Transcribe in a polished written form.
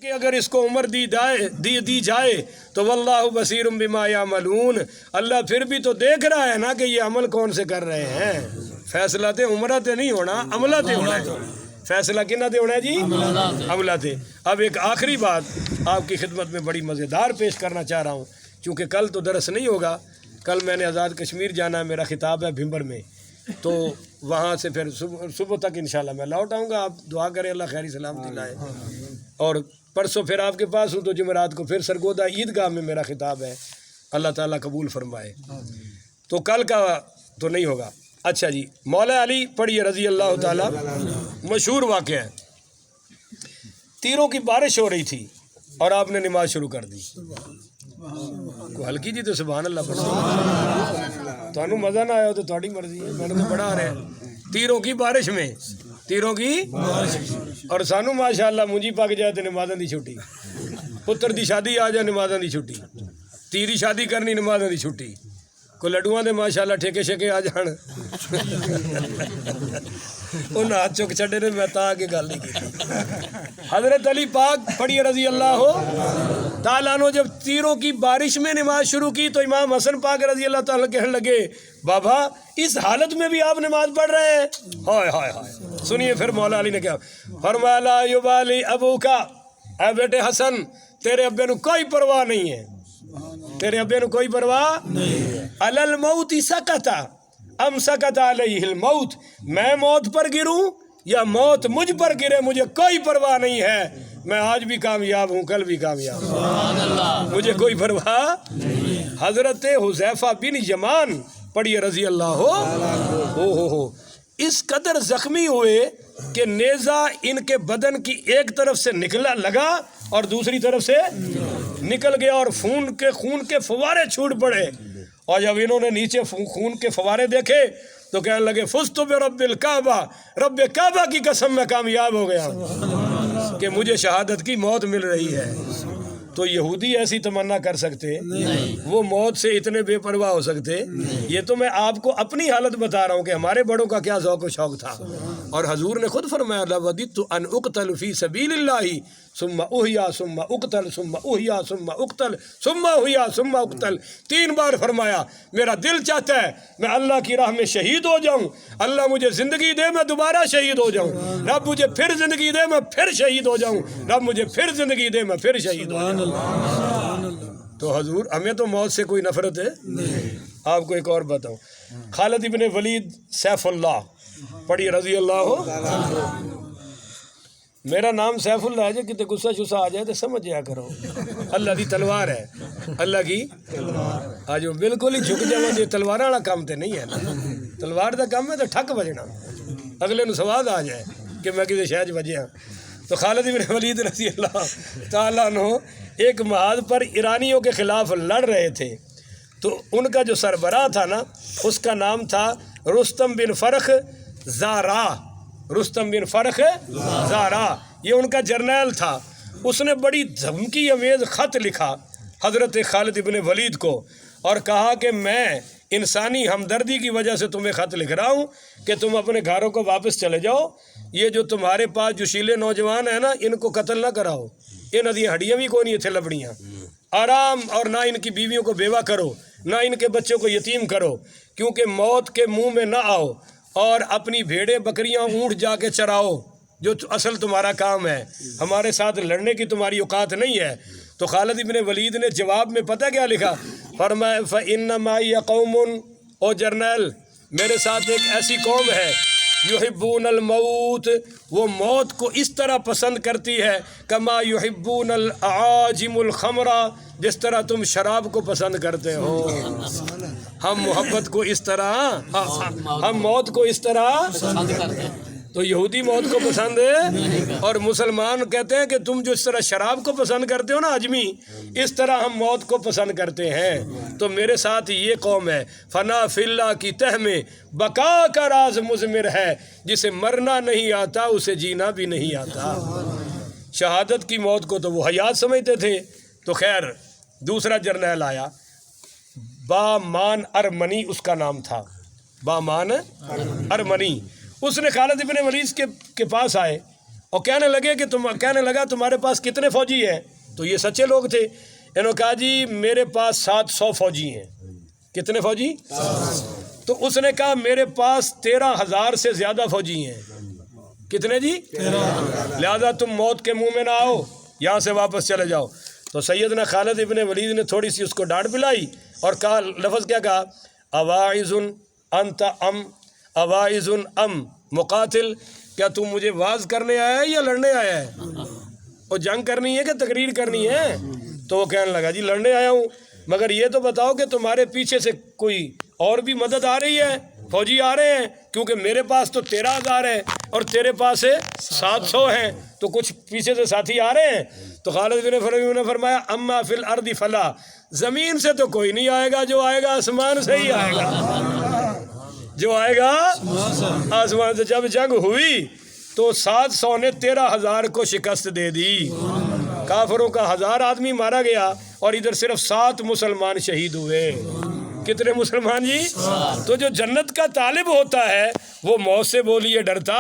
کہ اگر اس کو عمر دی جائے تو واللہ بصیر بما یعملون، اللہ پھر بھی تو دیکھ رہا ہے نا کہ یہ عمل کون سے کر رہے ہیں۔ فیصلہ تے عمرہ تے نہیں ہونا، عملہ تے ہونا ہے۔ فیصلہ کنہ تے ہونا ہے جی؟ عملہ تے۔ اب ایک آخری بات آپ کی خدمت میں بڑی مزیدار پیش کرنا چاہ رہا ہوں، چونکہ کل تو درس نہیں ہوگا، کل میں نے آزاد کشمیر جانا ہے، میرا خطاب ہے بھمبر میں، تو وہاں سے پھر صبح تک انشاءاللہ میں لوٹ آؤں گا۔ آپ دعا کریں اللہ خیری سلامتی لائے، اور پرسوں پھر آپ کے پاس ہوں تو جمعرات کو پھر سرگودا عیدگاہ میں میرا خطاب ہے، اللہ تعالیٰ قبول فرمائے، تو کل کا تو نہیں ہوگا۔ اچھا جی، مولا علی پڑھیے رضی اللہ تعالیٰ، مشہور واقعہ ہے، تیروں کی بارش ہو رہی تھی اور آپ نے نماز شروع کر دی۔ کو ہلکی جی تو سبحان اللہ پڑھ، تو انہوں مزہ نہ آیا تو تھوڑی مرضی ہے، میں نے تو بڑا آ رہا ہے۔ تیروں کی بارش میں، تیروں کی اور سانو ماشاءاللہ مونجی پک جائے تو نمازاں دی چھٹی، پتر دی شادی آ جائے نمازاں دی چھٹی، تیری شادی کرنی نمازاں دی چھٹی، کو لڈوਆਂ دے ماشاءاللہ ٹھیکے شکے آ جان، ان ہاتھ چک چھڑے نے، میں تا آگے گل نہیں کی۔ حضرت علی پاک پڑھی رضی اللہ تعالیٰ عنہ جب تیروں کی بارش میں نماز شروع کی تو امام حسن پاک رضی اللہ تعالیٰ کہنے لگے، بابا اس حالت میں بھی آپ نماز پڑھ رہے ہیں؟ ہائے ہائے ہائے۔ سنیے پھر مولا علی نے کیا فرمایا، لا یبالی ابو کا، اے بیٹے حسن تیرے ابے نو کوئی پرواہ نہیں ہے، تیرے ابے نو کوئی پرواہ نہیں ہے۔ علی الموت سکت ام سکت علیہ الموت، میں موت پر گروں یا موت مجھ پر گرے مجھے کوئی پرواہ نہیں ہے، میں آج بھی کامیاب ہوں کل بھی کامیاب ہوں، مجھے کوئی پرواہ نہیں۔ حضرت حذیفہ بن یمان پڑھیے رضی اللہ ہو، اس قدر زخمی ہوئے کہ نیزہ ان کے بدن کی ایک طرف سے نکلا لگا اور دوسری طرف سے نکل گیا اور خون کے فوارے چھوٹ پڑے، اور جب انہوں نے نیچے خون کے فوارے دیکھے تو کہنے لگے فزت برب الکعبہ، رب کعبہ کی قسم میں کامیاب ہو گیا کہ مجھے شہادت کی موت مل رہی ہے۔ تو یہودی ایسی تمنا کر سکتے؟ وہ موت سے اتنے بے پرواہ ہو سکتے؟ یہ تو میں آپ کو اپنی حالت بتا رہا ہوں کہ ہمارے بڑوں کا کیا ذوق و شوق تھا، اور حضور نے خود فرمایا لوددت ان اقتل فی سبیل اللہ ثم احیا ثم اقتل ثم احیا ثم اقتل ثم احیا ثم اقتل، 3 بار فرمایا میرا دل چاہتا ہے میں اللہ کی راہ میں شہید ہو جاؤں، اللہ مجھے زندگی دے میں دوبارہ شہید ہو جاؤں، رب مجھے پھر زندگی دے میں پھر شہید ہو جاؤں، رب مجھے پھر زندگی دے میں پھر شہید ہو جاؤں۔ تو حضور ہمیں تو موت سے کوئی نفرت ہے؟ آپ کو ایک اور بتاؤں، خالد ابن ولید سیف اللہ پڑھی رضی اللہ، میرا نام سیف اللہ ہے، جو کتے غصہ شصہ آ جائے تو سمجھ جایا کرو اللہ دی تلوار ہے، اللہ کی آج بالکل ہی جھک جاؤ، یہ تلوار والا کام تے نہیں ہے نا، تلوار دا کام ہے تو ٹھک بجنا، اگلے نو سواد آ جائے کہ میں کسی شہج بجے ہاں۔ تو خالد بن ولید رضی اللہ تعالیٰ عنہ ایک محاذ پر ایرانیوں کے خلاف لڑ رہے تھے، تو ان کا جو سربراہ تھا نا اس کا نام تھا رستم بن فرخ زارا، رستم بن فرخ زارا، یہ ان کا جرنیل تھا۔ اس نے بڑی دھمکی امیز خط لکھا حضرت خالد بن ولید کو اور کہا کہ میں انسانی ہمدردی کی وجہ سے تمہیں خط لکھ رہا ہوں کہ تم اپنے گھروں کو واپس چلے جاؤ، یہ جو تمہارے پاس جوشیلے نوجوان ہیں نا ان کو قتل نہ کراؤ، ان ادھی ہڈیاں بھی کوئی نہیں تھے لبڑیاں، آرام، اور نہ ان کی بیویوں کو بیوہ کرو، نہ ان کے بچوں کو یتیم کرو، کیونکہ موت کے منہ میں نہ آؤ، اور اپنی بھیڑیں بکریاں اونٹ جا کے چراؤ جو اصل تمہارا کام ہے، ہمارے ساتھ لڑنے کی تمہاری اوقات نہیں ہے۔ تو خالد ابن ولید نے جواب میں پتہ کیا لکھا، فرمایا فَإِنَّ مَعِيَ قَوْمٌ، او جرنیل میرے ساتھ ایک ایسی قوم ہے یحبون الموت، وہ موت کو اس طرح پسند کرتی ہے کما یحبون الاعاجم الخمر، جس طرح تم شراب کو پسند کرتے ہو، ہم محبت کو اس طرح، ہم موت کو اس طرح پسند کرتے ہیں۔ تو یہودی موت کو پسند ہے اور مسلمان کہتے ہیں کہ تم جو اس طرح شراب کو پسند کرتے ہو نا اجمی، اس طرح ہم موت کو پسند کرتے ہیں۔ تو میرے ساتھ یہ قوم ہے، فنا فی اللہ کی تہ میں بقا کا راز مضمر ہے، جسے مرنا نہیں آتا اسے جینا بھی نہیں آتا۔ شہادت کی موت کو تو وہ حیات سمجھتے تھے۔ تو خیر دوسرا جرنیل آیا، بامان ارمنی اس کا نام تھا، بامان ارمنی، اس نے خالد بن ولید کے پاس آئے اور کہنے لگا تمہارے پاس کتنے فوجی ہیں؟ تو یہ سچے لوگ تھے. انہوں نے کہا جی میرے پاس 700 فوجی ہیں. کتنے فوجی؟ تو اس نے کہا میرے پاس 13,000 سے زیادہ فوجی ہیں. کتنے جی؟ 13,000. لہذا تم موت کے منہ میں نہ آؤ، یہاں سے واپس چلے جاؤ. تو سیدنا خالد ابن ولید نے تھوڑی سی اس کو ڈانٹ پلائی اور کہا، لفظ کیا کہا؟ اواعظ انت اواعظ ام مقاتل، کیا تم مجھے واعظ کرنے آیا ہے یا لڑنے آیا ہے؟ اور جنگ کرنی ہے کہ تقریر کرنی ہے؟ تو وہ کہنے لگا جی لڑنے آیا ہوں، مگر یہ تو بتاؤ کہ تمہارے پیچھے سے کوئی اور بھی مدد آ رہی ہے، فوجی آ رہے ہیں؟ کیونکہ میرے پاس تو 13,000 ہے اور تیرے پاس 700 ہیں، تو کچھ پیچھے سے ساتھی آ رہے ہیں. تو خالد بن ولید نے فرمایا اما فی الارض فلا، زمین سے تو کوئی نہیں آئے گا، جو آئے گا آسمان سے ہی آئے گا، جو آئے گا آسمان سے. جب جنگ ہوئی تو 700 نے 13,000 کو شکست دے دی. کافروں کا 1000 آدمی مارا گیا اور ادھر صرف 7 مسلمان شہید ہوئے. کتنے مسلمان جی؟ تو جو جنت کا طالب ہوتا ہے وہ موت سے بولیے ڈرتا